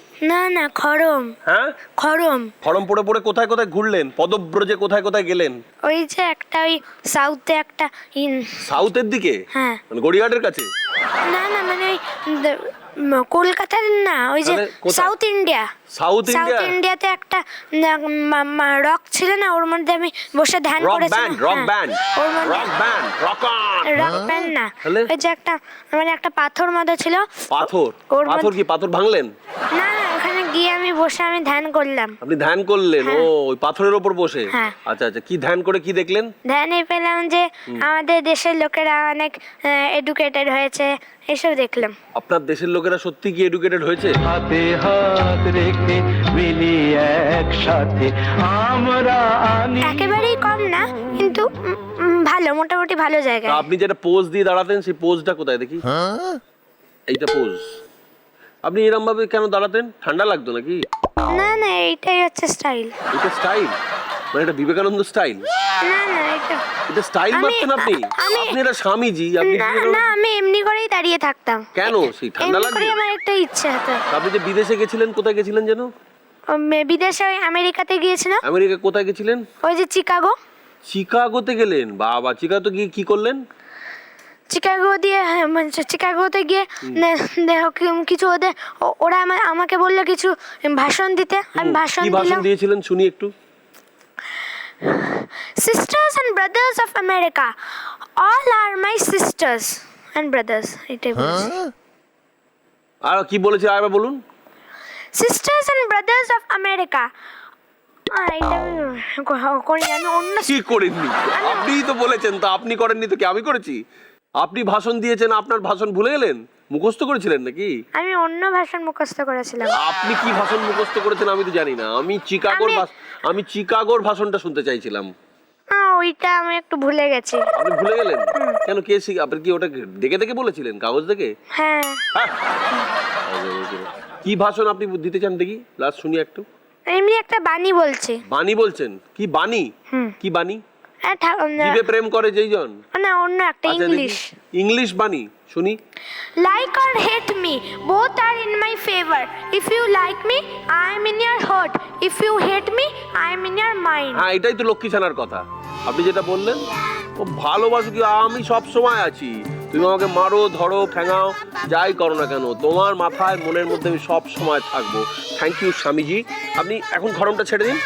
না খরম। হ্যাঁ, খরম। ফরম পরে পরে কোথায় কোথায় ঘুরলেন? পদব্রজে কোথায় কোথায় গেলেন? ওই যে একটা ওই সাউথে একটা সাউথের দিকে? হ্যাঁ। মানে গড়িয়াহাটের কাছে? না মানে ওই কলকাতার না, ওই যে তাহলে কোথায়? South India. South south India? ইন্ডিয়াতে একটা রক ছিল না, ওর মধ্যে আমি বসে ধ্যান রক করেছিলাম। ব্যান্ড ওর মধ্যে রক ব্যান্ড রক ব্যান্ড না, তাহলে? ওই যে একটা মানে একটা পাথর মতো ছিল। পাথর? ওর পাথর মধ্যে- কি পাথর ভাঙলেন? না ওখানে গিয়ে আমি বসে আমি ধ্যান করলাম। আপনি ধ্যান করলেন? ও ওই পাথরের ওপর বসে? হ্যাঁ। আচ্ছা কি ধ্যান করে কি দেখলেন? ধ্যানে পেলাম যে আমাদের দেশের লোকেরা অনেক এডুকেটেড হয়েছে, এসব দেখলাম। আপনার দেশের লোকেরা সত্যি কি এডুকেটেড হয়েছে? হাতে হাত রেখে মিলি একসাথে আমরা আনি। একেবারেই কম না, কিন্তু ভালো, মোটামুটি ভালো জায়গা। তা আপনি যেটা পোজ দিয়ে দাঁড়াতেন সেই পোজটা কোথায় দেখি? এইটা পোজ। আপনি এরকম ভাবে কেন দাঁড়াতেন? ঠান্ডা লাগতো নাকি? না এইটাই হচ্ছে স্টাইল। এটা স্টাইল? মানে এটা বিবেকানন্দ স্টাইল? না এটা স্টাইল মারতেন আপনি? আপনি এটা স্বামীজি, আপনি না আমি এমনি করেই দাঁড়িয়ে থাকতাম। কেন? সেই ঠান্ডা এমনি লাগতো? করেই আমার একটা ইচ্ছে হতো। আপনি যে বিদেশে গেছিলেন, কোথায় গেছিলেন যেন? বিদেশে ওই আমেরিকাতে গিয়েছিলাম। আমেরিকা কোথায় গেছিলেন? ওই যে চিকাগো। চিকাগোতে গেলেন? বাবা, চিকাগোতে গিয়ে কি করলেন? চিকাগোতে গিয়ে কিছু ওরা আমাকে বললো কিছু ভাষণ দিতে, আমি ভাষণ কি ভাষণ দিলাম। দিয়েছিলেন শুনি একটু। Sisters and brothers of America, all are my sisters and brothers. এটাই বলেছি। আর কি বলেছে আরেকবার বলুন। Sisters and brothers of America. এটা আমি করি, আমি অন্য কি করেননি? আপনিই তো বলেছেন, তো আপনি করেননি তো কি আমি করেছি? আপনি ভাষণ দিয়েছেন, আপনার ভাষণ ভুলে গেলেন? মুখস্থ করেছিলেন নাকি? আমি অন্য ভাষণ মুখস্থ করেছিলাম। আপনি কি ভাষণ মুখস্থ করেছেন আমি তো জানি না। আমি চিকাগোর ভাষণটা শুনতে চাইছিলাম। ওইটা আমি একটু ভুলে গেছি। আপনি ভুলে গেলেন? কেন? কে আপনি কি ওটা দেখে দেখে বলেছিলেন, কাগজ দেখে? হ্যাঁ। কি ভাষণ আপনি দিতে চান দেখি, লাস্ট শুনি একটু। এমনি একটা বাণী বলছি। বাণী বলছেন? কি বাণী? কি বাণী? জীবে প্রেম করে যেই জন? না অন্য একটা ইংলিশ। ইংলিশ বাণী শুনি। Like or hate me, both are in my favor. If you like me, I am in your heart. If you hate me, I am in your mind. হ্যাঁ, এটাই তো লক্ষ্মী ছানার কথা আপনি যেটা বললেন। ও ভালোবাসো কি? আমি সব সময় আছি। তুমি আমাকে মারো, ধরো, ঠ্যাঙাও, যাই করো না কেন, তোমার মাথায় মনের মধ্যে আমি সব সময় থাকবো। Thank you Swamiji. আপনি এখন খড়মটা ছেড়ে দিন।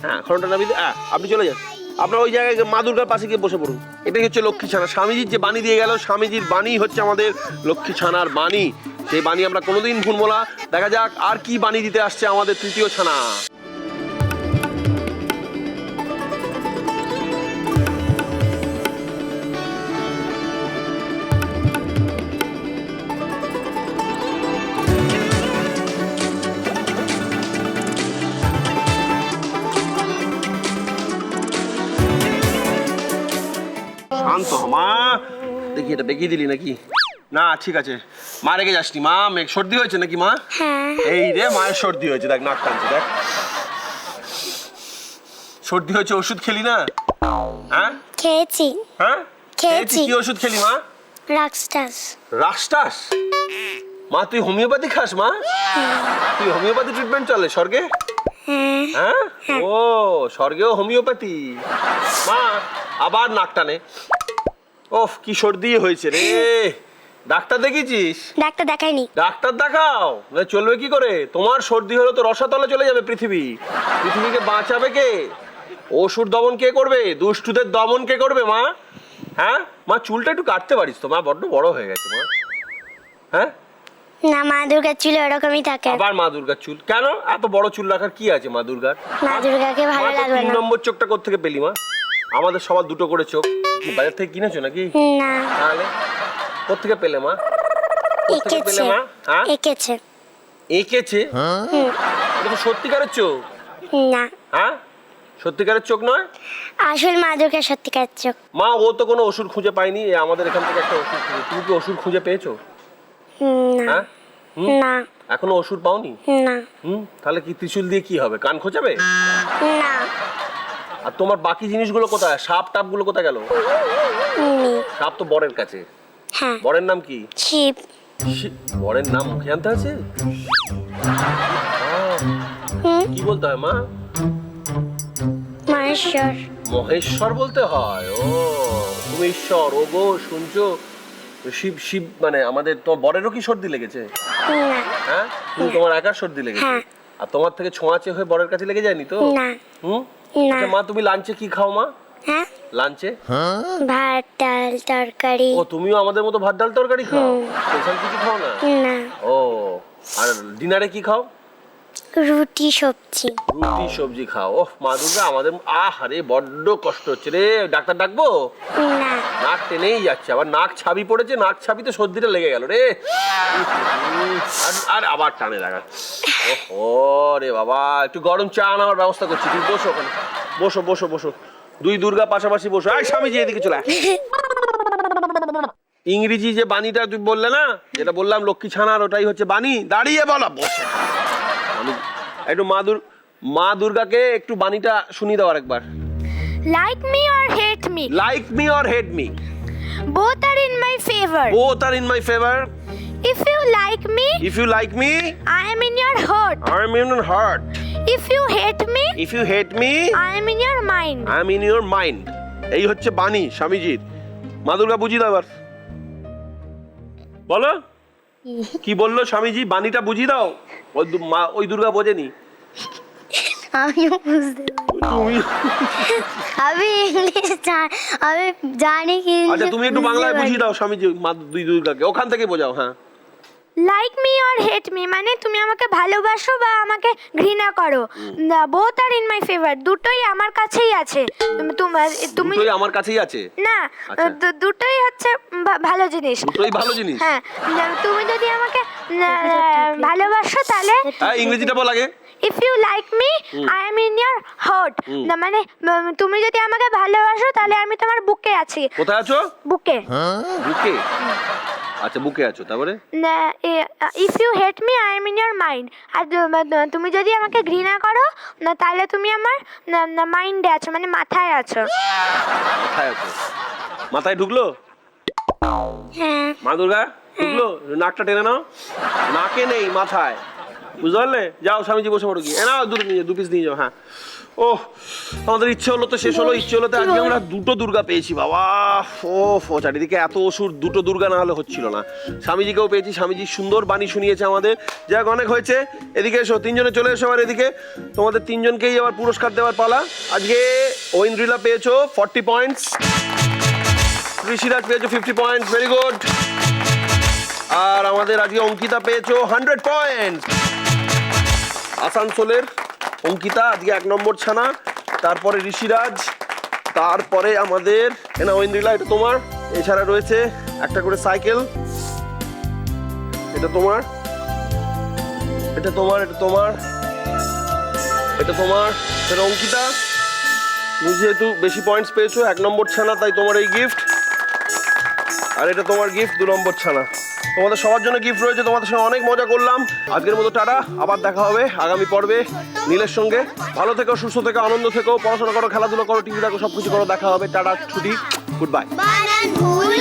হ্যাঁ খড়মটা নামিয়ে দিয়ে আপনি চলে যান, আপনার ওই জায়গায় মা দুর্গার পাশে গিয়ে বসে পড়ুন। এটাই হচ্ছে লক্ষ্মী ছানা। স্বামীজির যে বাণী দিয়ে গেল, স্বামীজির বাণী হচ্ছে আমাদের লক্ষ্মী ছানার বাণী। সেই বাণী আমরা কোনোদিন ভুলবো না। দেখা যাক আর কি বাণী দিতে আসছে আমাদের তৃতীয় ছানা। শান্ত হ মা, দেখি এটা বেঁকিয়ে দিলি নাকি? না ঠিক আছে মা, রেগে যাসনি মা। সর্দি হয়েছে নাকি মা? হ্যাঁ এই রে মায়ের সর্দি হয়েছে, দেখ নাক টানছে, দেখ সর্দি হয়েছে। ওষুধ খেলি না? হ্যাঁ খেয়েছি। হ্যাঁ খেয়েছি। কি ওষুধ খেলি মা? রাক্সটাস। রাক্সটাস? মা তুই হোমিওপ্যাথি খাস মা? তুই হোমিওপ্যাথি ট্রিটমেন্ট চলে স্বর্গে? হ্যাঁ ও স্বর্গেও হোমিওপ্যাথি। মা আবার নাক টানে। ওফ কি সর্দি হয়েছে রে। ডাক্তার দেখিয়েছিস? ডাক্তার দেখাইনি। ডাক্তার দেখাও, না চলবে কি করে? তোমার সর্দি হলে তো রসাতলে চলে যাবে পৃথিবীকে বাঁচাবে কে? ওষুধ দমন কে করবে? দুষ্টুদের দমন কে করবে মা? হ্যাঁ মা চুলটা একটু কাটতে পারিস তো মা, বড্ড বড় হয়ে গেছে মা। হ্যাঁ না, মা দুর্গার চুল ওরকমই থাকে। আবার মা দুর্গার চুল কেন? এত বড় চুল রাখার কি আছে মা দুর্গার? মা দুর্গাকে ভালো মা তো লাগবে 3 না। নম্বর চোখটা কোত্থেকে পেলি মা? আমাদের সবার 2টো করে চোখ, কি বাজার থেকে কিনেছো নাকি? না, তাহলে কোত্থেকে পেলে মা? কোত্থেকে পেলে এঁকেছে। মা? হ্যাঁ এঁকেছে। এঁকেছে? এটা তো সত্যিকারের চোখ। না, হ্যাঁ সত্যিকারের চোখ নয়? আসল মা দুর্গার সত্যিকার চোখ। মা ও তো কোনো ওষুধ খুঁজে পাইনি, আমাদের এখান থেকে একটা ওষুধ খুঁজে। তুমি কি ওষুধ খুঁজে পেয়েছো? না। হ্যাঁ না। এখনো ওষুধ পাওনি? না। তাহলে কি ত্রিশূল দিয়ে কি হবে? কান খোঁচাবে? না। আর তোমার বাকি জিনিসগুলো কোথায়? সাপ টাপ গুলো কোথায় গেল? সাপ তো বরের কাছে। হ্যাঁ। বরের নাম কি? শিব। বরের নাম মুখে আনতে আছে? কি বলতে হয় মা? মহেশ্বর। মহেশ্বর বলতে হয়। ও তুমি ঈশ্বর। ও গো শুনছো, শিব মানে আমাদের। তোমার বরেরও কি সর্দি লেগেছে? না। হ্যাঁ তুমি তোমার একার সর্দি লেগেছে? হ্যাঁ। আর তোমার থেকে ছোঁয়াচে হয়ে বরের কাছে লেগে যায়নি তো? না। হুম না। আচ্ছা মা তুমি লাঞ্চে কি খাও মা? হ্যাঁ, লাঞ্চে ভাত ডাল তরকারি। ও তুমিও আমাদের মতো ভাত ডাল তরকারি খাও? স্পেশাল কিছু খাও না? না, ও আর ডিনারে কি খাও? রুটি সবজি। রুটি সবজি খাও। ওহ মা দুর্গা আমাদের আরে বড্ড কষ্ট হচ্ছে রে। ডাক্তার ডাকবো? না। নাক টেনেই যাচ্ছে, আবার নাক ছাবি পড়েছে, নাক ছাবিতে সর্দিটা লেগে গেল রে। আর আবার টানে দেখা। ও রে বাবা, একটু গরম চা আনার ব্যবস্থা করছি। তুই বসো ওখানে, বসো বসো বসো। 2 দুর্গা পাশাপাশি বসো। এই স্বামীজি এদিকে চলে আয়। ইংরেজি যে বাণীটা তুই বললে না, যেটা বললাম লক্ষ্মী ছানার, ওটাই হচ্ছে বাণী। দাঁড়িয়ে বলা বসে। আমি একটু মা দুর্গাকে একটু বাণীটা শুনিয়ে দাও আরেকবার। Like me or hate me, like me or hate me, both are in my favor. both are in my favor. If you like me, If you like me, I am in your heart. I am in your heart. If you hate me, If you hate me, I am in your mind. I am in your mind. এই হচ্ছে বাণী স্বামীজির। মা দুর্গা বুঝিয়ে দাও এবার। বলো কি বললো স্বামীজি, বাণীটা বুঝিয়ে দাও। ওই দুর্গা বোঝেনি। আমিও বুঝতে পারি। আমি ইংলিশ আমি জানি কি। আচ্ছা তুমি একটু বাংলায় বুঝিয়ে দাও স্বামীজি মা দুর্গাকে, ওখান থেকে বোঝাও। হ্যাঁ like me or hate me মানে তুমি আমাকে ভালোবাসো বা আমাকে ঘৃণা করো, both are in my favour, দুটোই আমার কাছেই আছে। তুমি দুটোই আমার কাছেই আছে? না, আচ্ছা। দুটোই হচ্ছে ভালো জিনিস। দুটোই ভালো জিনিস? হ্যাঁ, তুমি যদি আমাকে ভালোবাসো তাহলে ইংরেজিটা বল আগে। If you like me I am in your heart, মানে তুমি যদি আমাকে ভালোবাসো তাহলে আমি তোমার বুকে আছি। কোথায় আছো? বুকে। বুকে? আচ্ছা বুকে আছো, তারপরে? If you hate me I am in your mind. আর তুমি যদি আমাকে ঘৃণা করো না তাহলে তুমি আমার মাইন্ডে আছো, মানে মাথায় আছো। মাথায় আছো? মাথায় ঢুকলো? হ্যাঁ। মা দুর্গা ঢুকলো? নাকটা টেনে নাও। নাকে নেই, মাথায়। বুঝতে পারলে? যাও স্বামীজি বসে পড়ো। কি নাও 2 পিস নিয়ে যাও। হ্যাঁ ও আমাদের ইচ্ছে হলো তো শেষ হলো, ইচ্ছে হলো তো আজকে আমরা দুটো দুর্গা পেয়েছি বাবা। ও চারিদিকে এত অসুর, দুটো দুর্গা না হলে হচ্ছিল না। স্বামীজিকেও পেয়েছি, স্বামীজি সুন্দর বাণী শুনিয়েছে আমাদের। যাক অনেক হয়েছে, এদিকে এসো, তিনজনে চলে এসো আবার এদিকে। তোমাদের তিনজনকেই আবার পুরস্কার দেওয়ার পালা। আজকে ঐন্দ্রিলা পেয়েছো 40 পয়েন্টস, ঋষিরাজ পেয়েছো 50 পয়েন্টস, ভেরি গুড। আর আমাদের আজকে অঙ্কিতা পেয়েছো 100 পয়েন্টস। আসানসোলের অঙ্কিতা আজকে 1 নম্বর ছানা, তারপরে ঋষিরাজ, তারপরে আমাদের ঐন্দ্রিলা, এটা তোমার। এছাড়া রয়েছে একটা করে সাইকেল, এটা তোমার, এটা তোমার, এটা তোমার, এটা তোমার, এটা অঙ্কিতা। তুমি যেহেতু বেশি পয়েন্টস পেয়েছো, 1 নম্বর ছানা, তাই তোমার এই গিফট। আর এটা তোমার গিফট, 2 নম্বর ছানা। তোমাদের সবার জন্য গিফট রয়েছে। তোমাদের সঙ্গে অনেক মজা করলাম আজকের মতো। টাটা, আবার দেখা হবে আগামী পর্বে নীলের সঙ্গে। ভালো থেকো, সুস্থ থেকো, আনন্দ থেকো, পড়াশোনা করো, খেলাধুলো করো, টিভি দেখো, সবকিছু করো। দেখা হবে, টাটা, ছুটি, গুড বাই। বানান ভুল